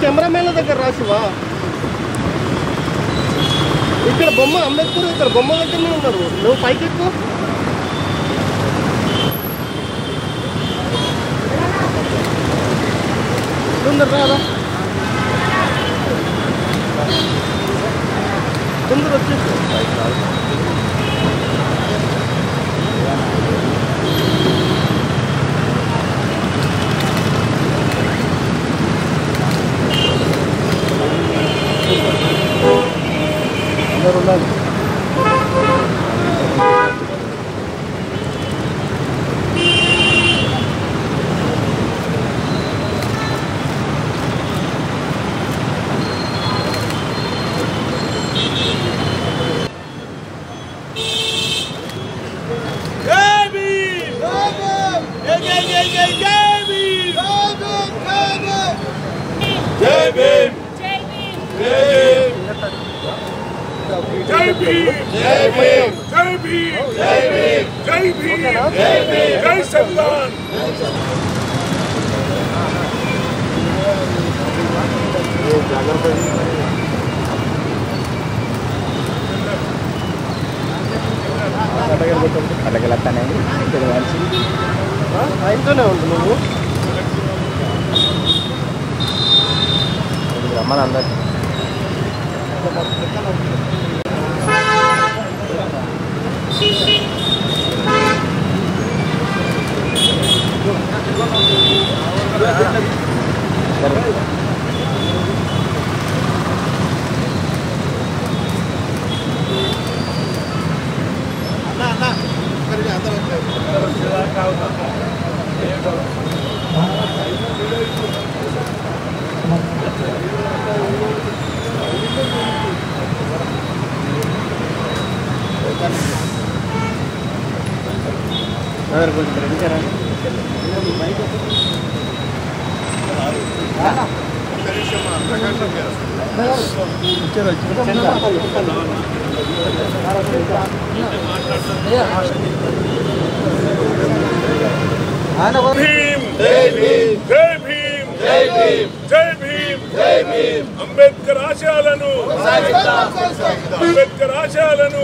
కెమెరామెన్ల దగ్గర రాసివా? ఇక్కడ బొమ్మ అంబేద్కర్ ఇక్కడ బొమ్మ దగ్గరనే ఉన్నారు. నువ్వు పైకి ఎక్కువ తొందర రాదా, తొందర వచ్చేసి అందరు ఉండాలి. जय भीम, जय भीम, जय भीम, जय भीम, जय भीम, जय भीम, जय संविधान। అడగలనే ఆయనతోనే ఉండు నువ్వు రమ్మని అందరు కొంచెం ప్రకటించారా? भीम, जय भीम, जय भीम, जय भीम, जय भीम, जय भीम, अंबेडकर आशयाలను अंबेडकर आशयाలను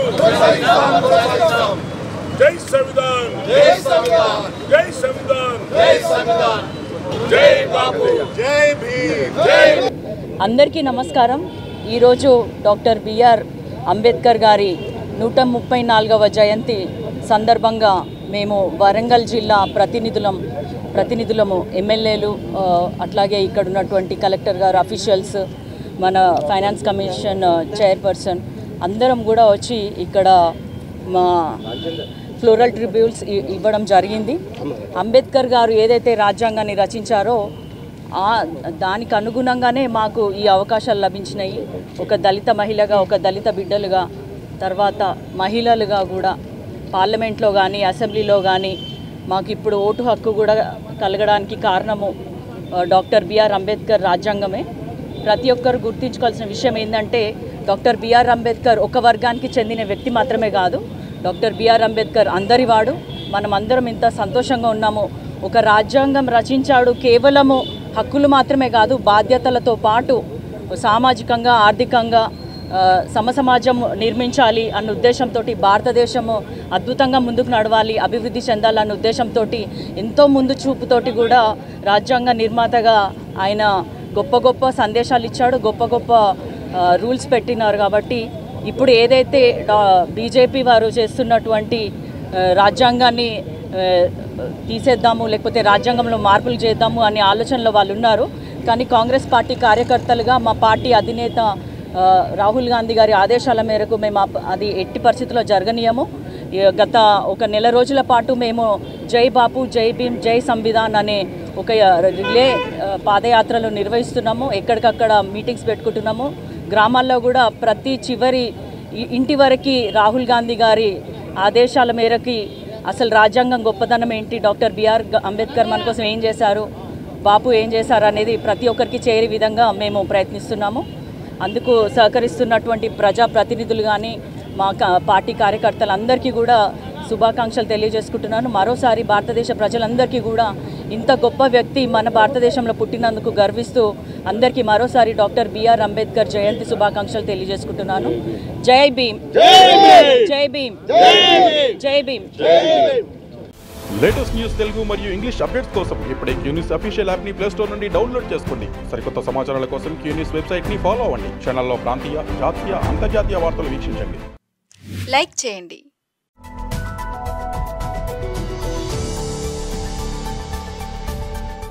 जय संविधान, जय संविधान, जय संविधान, जय संविधान, जय बापू, जय भीम, जय। అందరికీ నమస్కారం। ఈరోజు డాక్టర్ బిఆర్ అంబేద్కర్ గారి 134వ జయంతి సందర్భంగా మేము వరంగల్ జిల్లా ప్రతినిధులము ఎమ్మెల్యేలు అట్లాగే ఇక్కడ ఉన్నటువంటి కలెక్టర్ గారు అఫీషియల్స్ మన ఫైనాన్స్ కమిషన్ చైర్పర్సన్ అందరం కూడా వచ్చి ఇక్కడ మా ఫ్లోరల్ ట్రిబ్యూట్స్ ఇవ్వడం జరిగింది। అంబేద్కర్ గారు ఏదైతే రాజ్యాంగాన్ని రచించారో దానికి అనుగుణంగానే మాకు ఈ అవకాశాలు లభించినాయి। ఒక దళిత మహిళగా, ఒక దళిత బిడ్డలుగా, తర్వాత మహిళలుగా కూడా పార్లమెంట్లో కానీ అసెంబ్లీలో కానీ మాకు ఇప్పుడు ఓటు హక్కు కూడా కలగడానికి కారణము డాక్టర్ బిఆర్ అంబేద్కర్ రాజ్యాంగమే। ప్రతి ఒక్కరు గుర్తించుకోవాల్సిన విషయం ఏంటంటే డాక్టర్ బిఆర్ అంబేద్కర్ ఒక వర్గానికి చెందిన వ్యక్తి మాత్రమే కాదు, డాక్టర్ బిఆర్ అంబేద్కర్ అందరివాడు। మనం అందరం ఇంత సంతోషంగా ఉన్నాము। ఒక రాజ్యాంగం రచించాడు, కేవలము హక్కులు మాత్రమే కాదు బాధ్యతలతో పాటు సామాజికంగా ఆర్థికంగా సమసమాజం నిర్మించాలి అన్న ఉద్దేశంతో భారతదేశము అద్భుతంగా ముందుకు నడవాలి, అభివృద్ధి చెందాలన్న ఉద్దేశంతో ఎంతో ముందు చూపుతోటి కూడా రాజ్యాంగ నిర్మాతగా ఆయన గొప్ప గొప్ప సందేశాలు ఇచ్చాడు, గొప్ప గొప్ప రూల్స్ పెట్టినారు। కాబట్టి ఇప్పుడు ఏదైతే బీజేపీ వారు చేస్తున్నటువంటి రాజ్యాంగాన్ని తీసేద్దాము లేకపోతే రాజ్యాంగంలో మార్పులు చేద్దాము అనే ఆలోచనలో వాళ్ళు ఉన్నారు। కానీ కాంగ్రెస్ పార్టీ కార్యకర్తలుగా మా పార్టీ అధినేత రాహుల్ గాంధీ గారి ఆదేశాల మేరకు మేము అది ఎట్టి పరిస్థితుల్లో జరగనీయము। గత ఒక నెల రోజుల పాటు మేము జై బాపు, జై భీమ్, జై సంవిధాన్ అనే ఒక రిలే పాదయాత్రలు నిర్వహిస్తున్నాము। ఎక్కడికక్కడ మీటింగ్స్ పెట్టుకుంటున్నాము। గ్రామాల్లో కూడా ప్రతి చివరి ఇంటి వరకు రాహుల్ గాంధీ గారి ఆదేశాల మేరకి అసలు రాజ్యాంగం గొప్పదనం ఏంటి, డాక్టర్ బిఆర్ అంబేద్కర్ మన కోసం ఏం చేశారు, బాపు ఏం చేశారు అనేది ప్రతి ఒక్కరికి చేరే విధంగా మేము ప్రయత్నిస్తున్నాము। అందుకు సహకరిస్తున్నటువంటి ప్రజాప్రతినిధులు కానీ మా పార్టీ కార్యకర్తలందరికీ కూడా శుభాకాంక్షలు తెలియజేసుకుంటున్నాను। మరోసారి భారతదేశ ప్రజలందరికీ కూడా ఇంత గొప్ప వ్యక్తి మన భారతదేశంలో పుట్టినందుకు గర్విస్తూ అందరికీ మరోసారి డాక్టర్ బిఆర్ అంబేద్కర్ జయంతి శుభాకాంక్షలు తెలియజేసుకుంటున్నాను. జై భీమ్, జై భీమ్, జై భీమ్. లేటెస్ట్ న్యూస్ తెలుగు మరియు ఇంగ్లీష్ అప్డేట్స్ కోసం ఇప్పుడే క్యూన్యూస్ అఫీషియల్ యాప్ ని ప్లే స్టోర్ నుండి డౌన్లోడ్ చేసుకోండి. సరికొత్త సమాచారాల కోసం క్యూన్యూస్ వెబ్సైట్ ని ఫాలో అవ్వండి. ఛానల్లో ప్రాంతీయ, జాతీయ, అంతర్జాతీయ వార్తలు వీక్షించండి. లైక్ చేయండి,